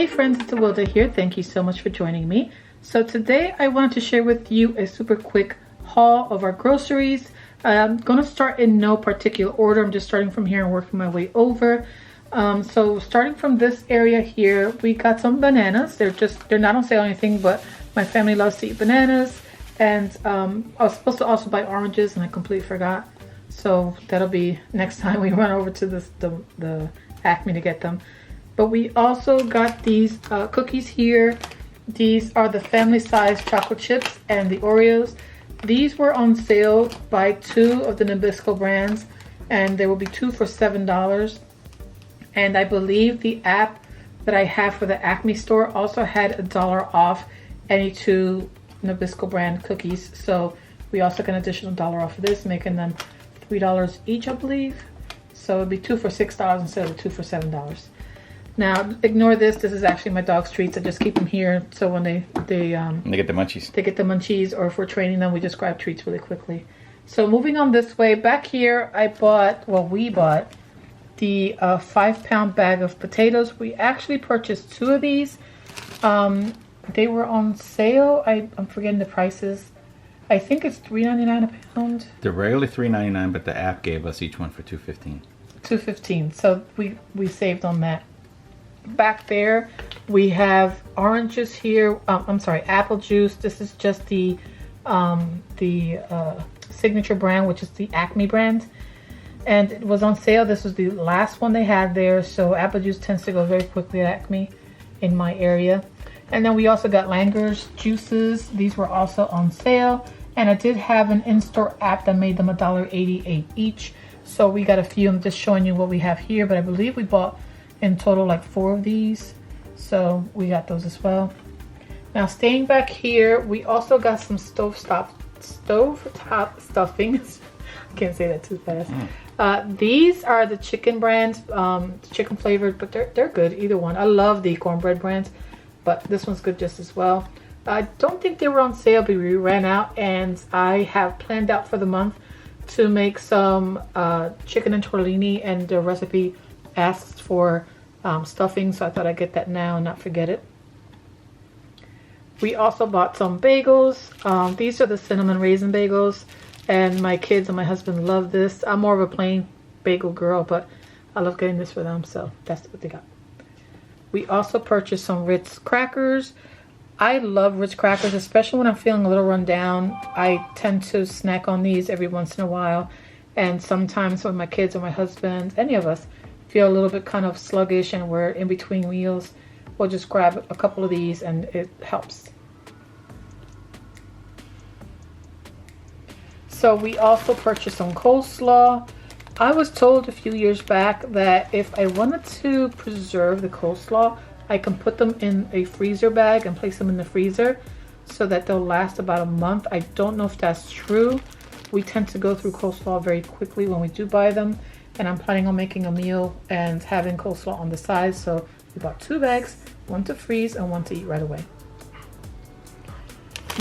Hey friends, it's Awilda here. Thank you so much for joining me. So today I want to share with you a super quick haul of our groceries. I'm going to start in no particular order. I'm just starting from here and working my way over. So starting from this area here, we got some bananas. They're not on sale or anything, but my family loves to eat bananas. And I was supposed to also buy oranges and I completely forgot. So that'll be next time we run over to the Acme to get them. But we also got these cookies here. These are the family size chocolate chips and the Oreos. These were on sale by 2 of the Nabisco brands, and there will be 2 for $7. And I believe the app that I have for the Acme store also had $1 off any 2 Nabisco brand cookies. So we also got an additional $1 off of this, making them $3 each, I believe. So it'd be 2 for $6 instead of 2 for $7. Now, ignore this. This is actually my dog's treats. I just keep them here so when they get the munchies. They get the munchies, or if we're training them, we just grab treats really quickly. So moving on this way, back here, we bought the 5-pound bag of potatoes. We actually purchased 2 of these. They were on sale. I'm forgetting the prices. I think it's $3.99 a pound. They're regularly $3.99, but the app gave us each one for $2.15. $2.15. So we saved on that. Back there we have oranges here. I'm sorry, apple juice. This is just the signature brand, which is the Acme brand, and it was on sale. This was the last one they had there, so apple juice tends to go very quickly at Acme in my area. And then we also got Langer's juices. These were also on sale, and I did have an in-store app that made them $1.88 each. So we got a few. I'm just showing you what we have here, but I believe we bought in total like 4 of these, so we got those as well. Now staying back here, we also got some stovetop stuffings. I can't say that too fast. These are the chicken brands, chicken flavored, but they're good, either one. I love the cornbread brands, but this one's good just as well. I don't think they were on sale, but we ran out, and I have planned out for the month to make some chicken and tortellini, and the recipe asks for stuffing, so I thought I'd get that now and not forget it. We also bought some bagels. These are the cinnamon raisin bagels, and my kids and my husband love this. I'm more of a plain bagel girl, but I love getting this for them, so that's what they got. We also purchased some Ritz crackers. I love Ritz crackers, especially when I'm feeling a little run down. I tend to snack on these every once in a while, and sometimes when my kids or my husband, any of us, feel a little bit kind of sluggish and we're in between meals, we'll just grab a couple of these and it helps. So we also purchased some coleslaw. I was told a few years back that if I wanted to preserve the coleslaw, I can put them in a freezer bag and place them in the freezer so that they'll last about a month. I don't know if that's true. We tend to go through coleslaw very quickly when we do buy them, and I'm planning on making a meal and having coleslaw on the side. So we bought 2 bags, 1 to freeze and 1 to eat right away.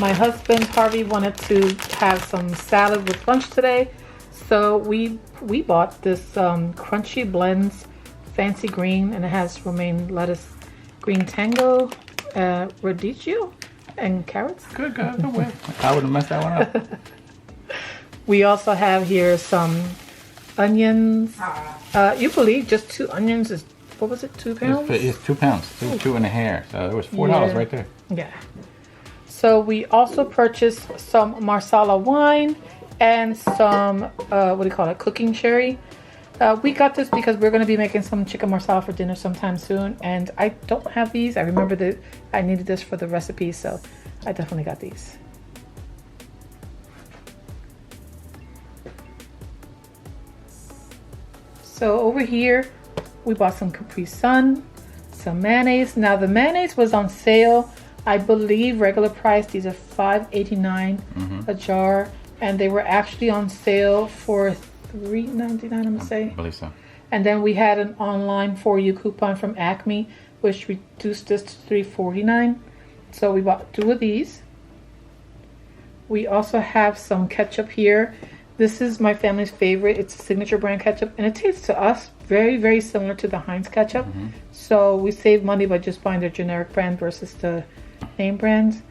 My husband Harvey wanted to have some salad with lunch today, so we bought this Crunchy Blends Fancy Green, and it has romaine lettuce, green tango, radicchio, and carrots. Good way. I wouldn't mess that one up. We also have here some onions. You believe just 2 onions is, what was it, 2 pounds? It's 2 pounds, two and a hair. So there was $4 right there. Yeah. So we also purchased some Marsala wine and some, cooking sherry. We got this because we're going to be making some chicken marsala for dinner sometime soon, and I don't have these. I remember that I needed this for the recipe, so I definitely got these. So over here, we bought some Capri Sun, some mayonnaise. Now the mayonnaise was on sale. I believe regular price, these are $5.89 a jar, and they were actually on sale for $3.99, I'm gonna say. I believe so. And then we had an online for you coupon from Acme, which reduced this to $3.49. So we bought 2 of these. We also have some ketchup here. This is my family's favorite. It's a signature brand ketchup, and it tastes to us very, very similar to the Heinz ketchup. So we save money by just buying the generic brand versus the name brands.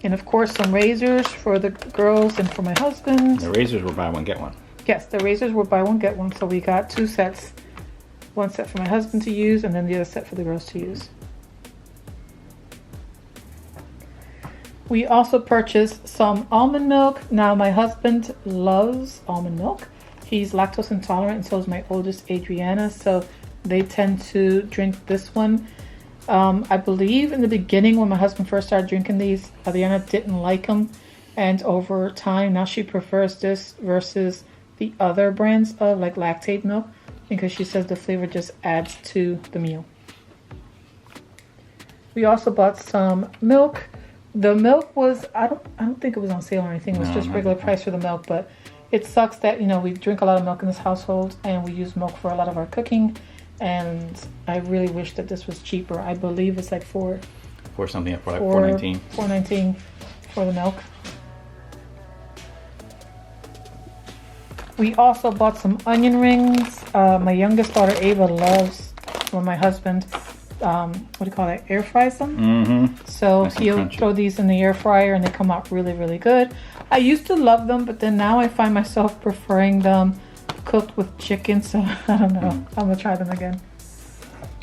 And of course, some razors for the girls and for my husband. The razors were buy one, get one. Yes, the razors were buy one, get one. So we got 2 sets. One set for my husband to use, and then the other set for the girls to use. We also purchased some almond milk. Now, my husband loves almond milk. He's lactose intolerant, and so is my oldest, Adriana. So they tend to drink this one. I believe in the beginning when my husband first started drinking these, Adriana didn't like them. And over time, now she prefers this versus the other brands of like lactate milk, because she says the flavor just adds to the meal. We also bought some milk. The milk was, I don't think it was on sale or anything. It was just regular price for the milk, but it sucks that, you know, we drink a lot of milk in this household and we use milk for a lot of our cooking. And I really wish that this was cheaper. I believe it's like for something for like $4.19. $4.19 for the milk. We also bought some onion rings. My youngest daughter Ava loves when my husband air fries them. So Nice and he'll crunchy. throw these in the air fryer and they come out really, really good. I used to love them, but then now I find myself preferring them cooked with chicken, so I don't know. I'm gonna try them again.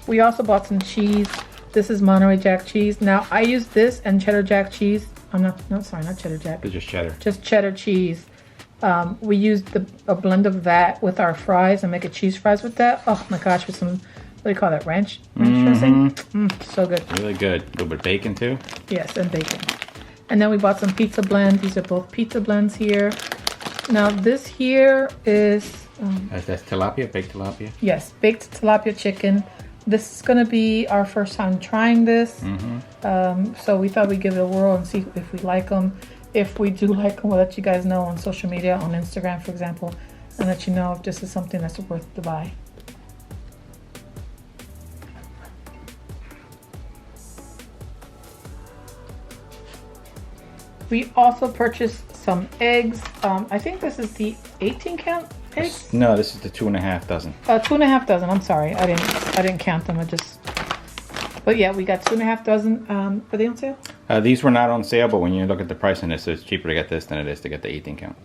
We also bought some cheese. This is Monterey Jack cheese. Now I use this and cheddar Jack cheese. Not cheddar Jack. It's just cheddar. Just cheddar cheese. We used a blend of that with our fries and make a cheese fries with that. Oh my gosh, with some, what do you call that, ranch dressing? So good. Really good. A little bit of bacon too. Yes, and bacon. And then we bought some pizza blend. These are both pizza blends here. Now this here is That's tilapia, baked tilapia. yes, baked tilapia chicken. This is gonna be our first time trying this. So we thought we'd give it a whirl and see if we like them. If we do like them, we'll let you guys know on social media, on Instagram, for example, and let you know if this is something that's worth the buy. We also purchased some eggs. I think this is the 18 count eggs. No, this is the 2.5 dozen. 2.5 dozen. I'm sorry, I didn't count them. But yeah, we got 2.5 dozen. Are they on sale? These were not on sale, but when you look at the price on this, it's cheaper to get this than it is to get the 18 count.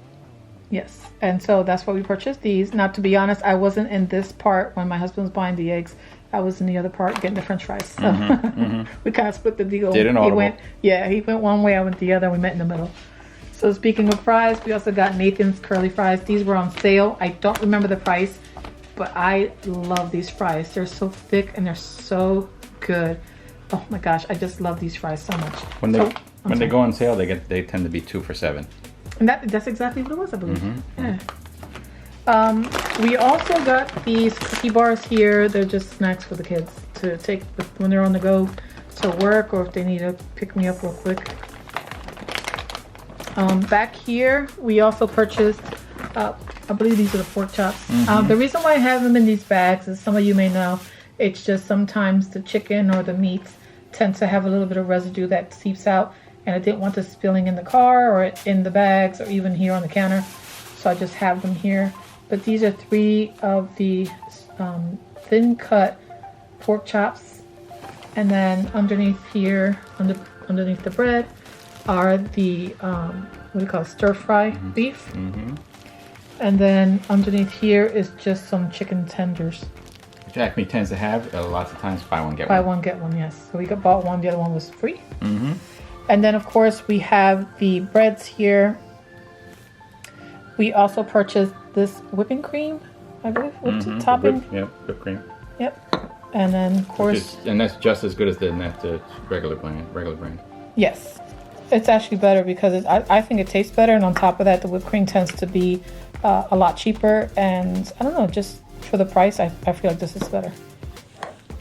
Yes, and so that's why we purchased these. Now, to be honest, I wasn't in this part when my husband was buying the eggs. I was in the other part getting the French fries. So we kind of split the deal. Did an audible. He went one way, I went the other. We met in the middle. So speaking of fries, we also got Nathan's curly fries. These were on sale. I don't remember the price, but I love these fries. They're so thick and they're so good. Oh my gosh, I just love these fries so much. When they go on sale, they tend to be 2 for $7. And that's exactly what it was, I believe. Yeah. We also got these cookie bars here. They're just snacks for the kids to take when they're on the go to work, or if they need to pick me up real quick. Back here, we also purchased, I believe these are the pork chops. The reason why I have them in these bags, as some of you may know, it's just sometimes the chicken or the meats tends to have a little bit of residue that seeps out, and I didn't want this spilling in the car or in the bags or even here on the counter, so I just have them here. But these are 3 of the thin cut pork chops, and then underneath here, underneath the bread, are the what do you call it, stir fry beef, and then underneath here is just some chicken tenders. Which Acme tends to have lots of times buy one get Buy one. one get one, yes. So we bought one, the other one was free. And then of course we have the breads here. We also purchased this whipping cream, I believe, topping. Whipped cream. Yep. And then of course, And that's just as good as the regular brand. yes, it's actually better because I think it tastes better. And on top of that, the whipped cream tends to be a lot cheaper. And I don't know, just for the price, I feel like this is better.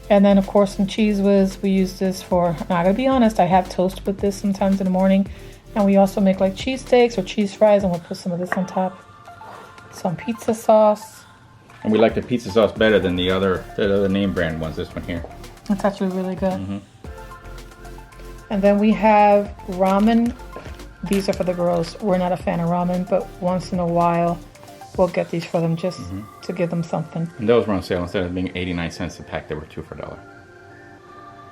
And then of course some Cheese Whiz. We use this for, now I gotta be honest, I have toast with this sometimes in the morning. And we also make like cheese steaks or cheese fries, and we'll put some of this on top. Some pizza sauce. And we like the pizza sauce better than the other name brand ones. This one here. It's actually really good. And then we have ramen. These are for the girls. We're not a fan of ramen, but once in a while we'll get these for them just to give them something. And those were on sale. Instead of being 89 cents a pack, they were 2 for $1.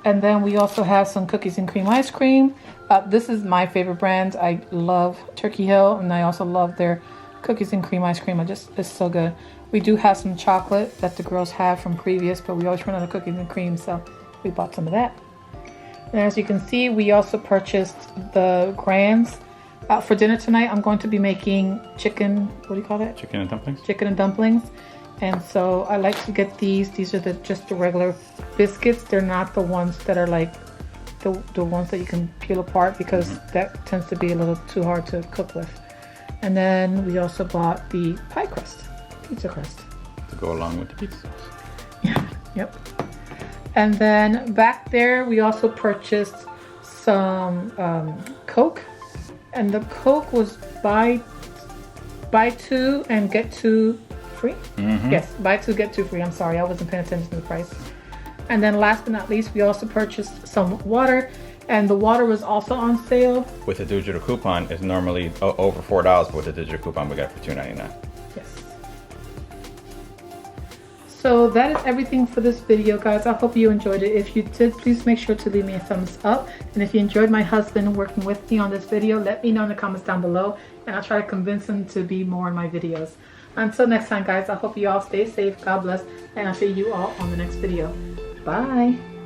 And then we also have some cookies and cream ice cream. This is my favorite brand. I love Turkey Hill, and I also love their cookies and cream ice cream. It's so good. We do have some chocolate that the girls have from previous, but we always run out of cookies and cream, so we bought some of that. And as you can see, we also purchased the Grands. For dinner tonight, I'm going to be making chicken, what do you call that? Chicken and dumplings? Chicken and dumplings. And so I like to get these. These are just the regular biscuits. They're not the ones that are like the ones that you can peel apart, because that tends to be a little too hard to cook with. And then we also bought the pie crust, pizza crust. To go along with the pizza sauce. Yeah, yep. And then back there, we also purchased some Coke. And the Coke was buy 2 and get 2 free? Yes, buy 2, get 2 free. I'm sorry, I wasn't paying attention to the price. And then last but not least, we also purchased some water. And the water was also on sale. With a digital coupon, it's normally over $4, but with a digital coupon, we got it for $2.99. Yes. So that is everything for this video, guys. I hope you enjoyed it. If you did, please make sure to leave me a thumbs up. And if you enjoyed my husband working with me on this video, let me know in the comments down below, and I'll try to convince him to be more in my videos. Until next time, guys, I hope you all stay safe, God bless, and I'll see you all on the next video. Bye.